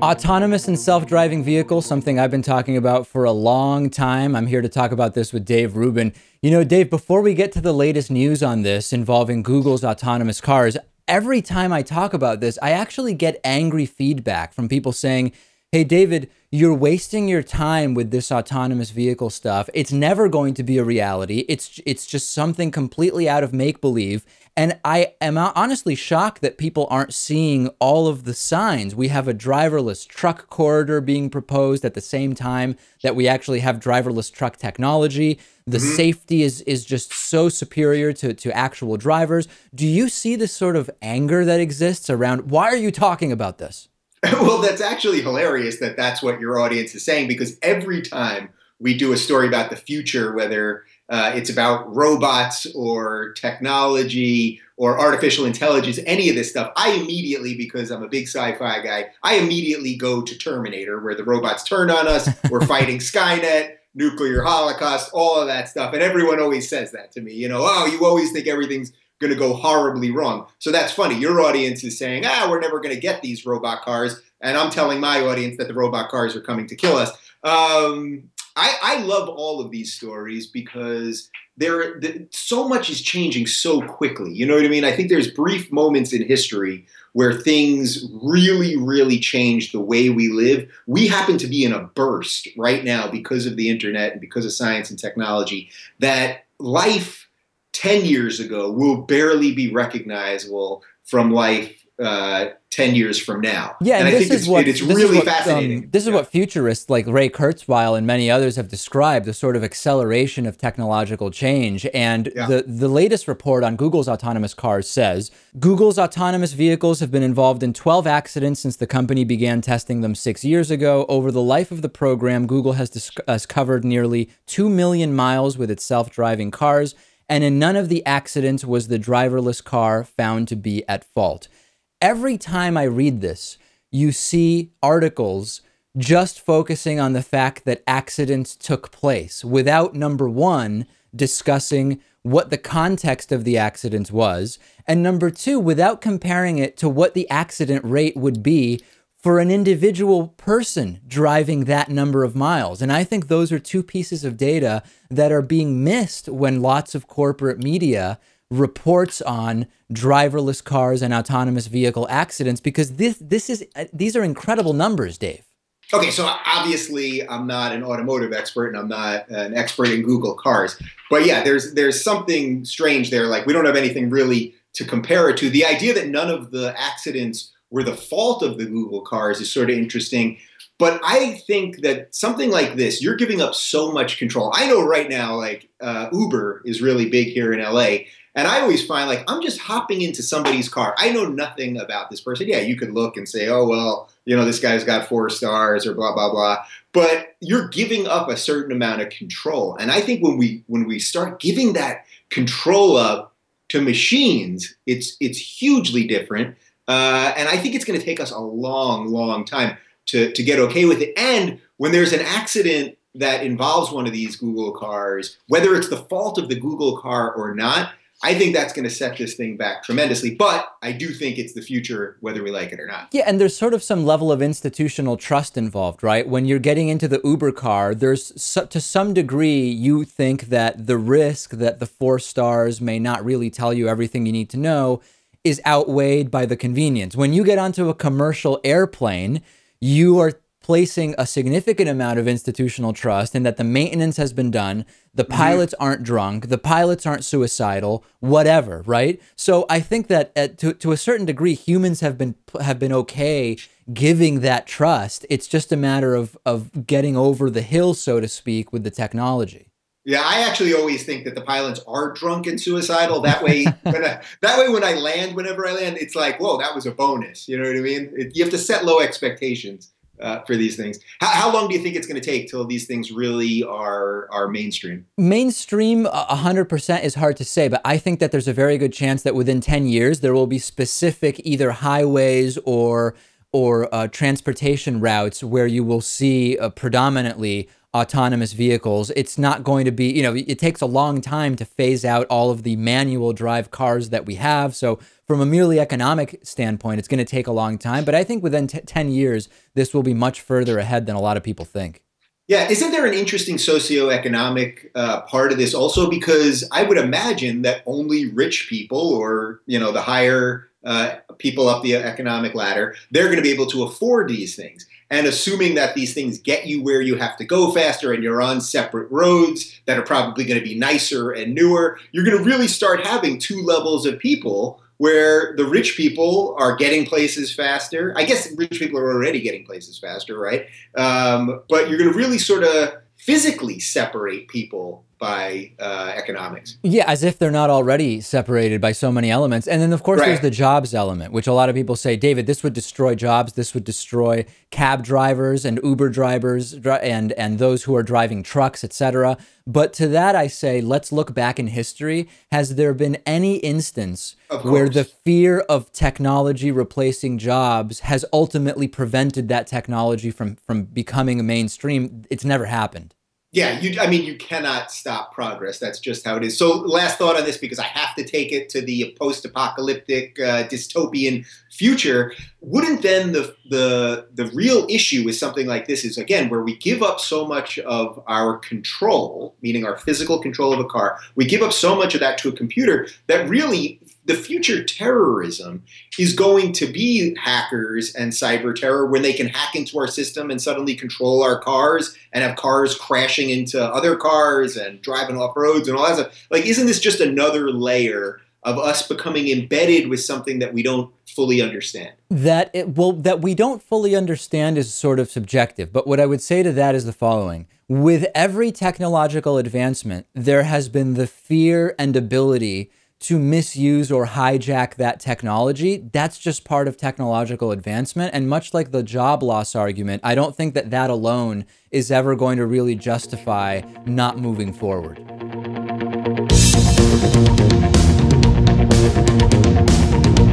Autonomous and self-driving vehicles, something I've been talking about for a long time. I'm here to talk about this with Dave Rubin. You know, Dave, before we get to the latest news on this involving Google's autonomous cars, every time I talk about this, I actually get angry feedback from people saying, hey, David, you're wasting your time with this autonomous vehicle stuff. It's never going to be a reality. It's just something completely out of make-believe. And I am honestly shocked that people aren't seeing all of the signs. We have a driverless truck corridor being proposed at the same time that we actually have driverless truck technology. The safety is just so superior to actual drivers. Do you see this sort of anger that exists around, why are you talking about this? Well, that's actually hilarious that that's what your audience is saying, because every time we do a story about the future, whether it's about robots or technology or artificial intelligence, any of this stuff, I immediately, because I'm a big sci-fi guy, I immediately go to Terminator, where the robots turn on us, we're fighting Skynet, nuclear holocaust, all of that stuff. And everyone always says that to me, you know, oh, you always think everything's going to go horribly wrong. So that's funny. Your audience is saying, we're never going to get these robot cars. And I'm telling my audience that the robot cars are coming to kill us. I love all of these stories because so much is changing so quickly. You know what I mean? I think there's brief moments in history where things really, really change the way we live. We happen to be in a burst right now because of the internet and because of science and technology that life 10 years ago will barely be recognizable from life 10 years from now. Yeah, and I think it's really fascinating. This is what futurists like Ray Kurzweil and many others have described, the sort of acceleration of technological change. And the latest report on Google's autonomous cars says, Google's autonomous vehicles have been involved in 12 accidents since the company began testing them 6 years ago. Over the life of the program, Google has covered nearly 2 million miles with its self-driving cars, and in none of the accidents was the driverless car found to be at fault. Every time I read this, you see articles just focusing on the fact that accidents took place without, number one, discussing what the context of the accident was, and number two, without comparing it to what the accident rate would be for an individual person driving that number of miles. And I think those are two pieces of data that are being missed when lots of corporate media reports on driverless cars and autonomous vehicle accidents, because these are incredible numbers, Dave. Okay, so obviously I'm not an automotive expert and I'm not an expert in Google cars, but yeah, there's something strange there. Like, we don't have anything really to compare it to. The idea that none of the accidents were the fault of the Google cars is sort of interesting. But I think that something like this, you're giving up so much control. I know right now, like Uber is really big here in LA. And I always find, like, I'm just hopping into somebody's car. I know nothing about this person. Yeah, you could look and say, oh, well, you know, this guy's got 4 stars or blah, blah, blah. But you're giving up a certain amount of control. And I think when we start giving that control up to machines, it's hugely different. And I think it's going to take us a long, long time to get okay with it. And when there's an accident that involves one of these Google cars, whether it's the fault of the Google car or not, I think that's going to set this thing back tremendously. But I do think it's the future, whether we like it or not. Yeah, and there's sort of some level of institutional trust involved, right? When you're getting into the Uber car, there's to some degree, you think that the risk that the 4 stars may not really tell you everything you need to know is outweighed by the convenience. When you get onto a commercial airplane, you are placing a significant amount of institutional trust in that the maintenance has been done, the pilots aren't drunk, the pilots aren't suicidal, whatever, right? So I think that to a certain degree, humans have been okay giving that trust. It's just a matter of getting over the hill, so to speak, with the technology. Yeah, I actually always think that the pilots are drunk and suicidal. That way, when I land, whenever I land, it's like, whoa, that was a bonus. You know what I mean? You have to set low expectations for these things. How long do you think it's going to take till these things really are mainstream? Mainstream, 100% is hard to say, but I think that there's a very good chance that within 10 years, there will be specific either highways or transportation routes where you will see predominantly autonomous vehicles. It's not going to be, you know, it takes a long time to phase out all of the manual drive cars that we have. So from a merely economic standpoint, it's going to take a long time. But I think within 10 years, this will be much further ahead than a lot of people think. Yeah, isn't there an interesting socioeconomic part of this also? Because I would imagine that only rich people, or the higher people up the economic ladder, they're going to be able to afford these things. And assuming that these things get you where you have to go faster, and you're on separate roads that are probably going to be nicer and newer, you're going to really start having two levels of people, where the rich people are getting places faster. I guess rich people are already getting places faster, right? But you're going to really sort of physically separate people by economics. Yeah, as if they're not already separated by so many elements. And then, of course, there's the jobs element, which a lot of people say, David, this would destroy jobs. This would destroy cab drivers and Uber drivers and those who are driving trucks, etc. But to that, I say, let's look back in history. Has there been any instance where the fear of technology replacing jobs has ultimately prevented that technology from becoming mainstream? It's never happened. Yeah, you cannot stop progress. That's just how it is. So last thought on this, because I have to take it to the post-apocalyptic dystopian future. Wouldn't then the real issue with something like this is, again, where we give up so much of our control, meaning our physical control of a car, we give up so much of that to a computer that really the future terrorism is going to be hackers and cyber terror, when they can hack into our system and suddenly control our cars and have cars crashing into other cars and driving off roads and all that stuff. Like, isn't this just another layer of us becoming embedded with something that we don't fully understand? That we don't fully understand is sort of subjective. But what I would say to that is the following. With every technological advancement, there has been the fear and ability to misuse or hijack that technology. That's just part of technological advancement. And much like the job loss argument, I don't think that alone is ever going to really justify not moving forward.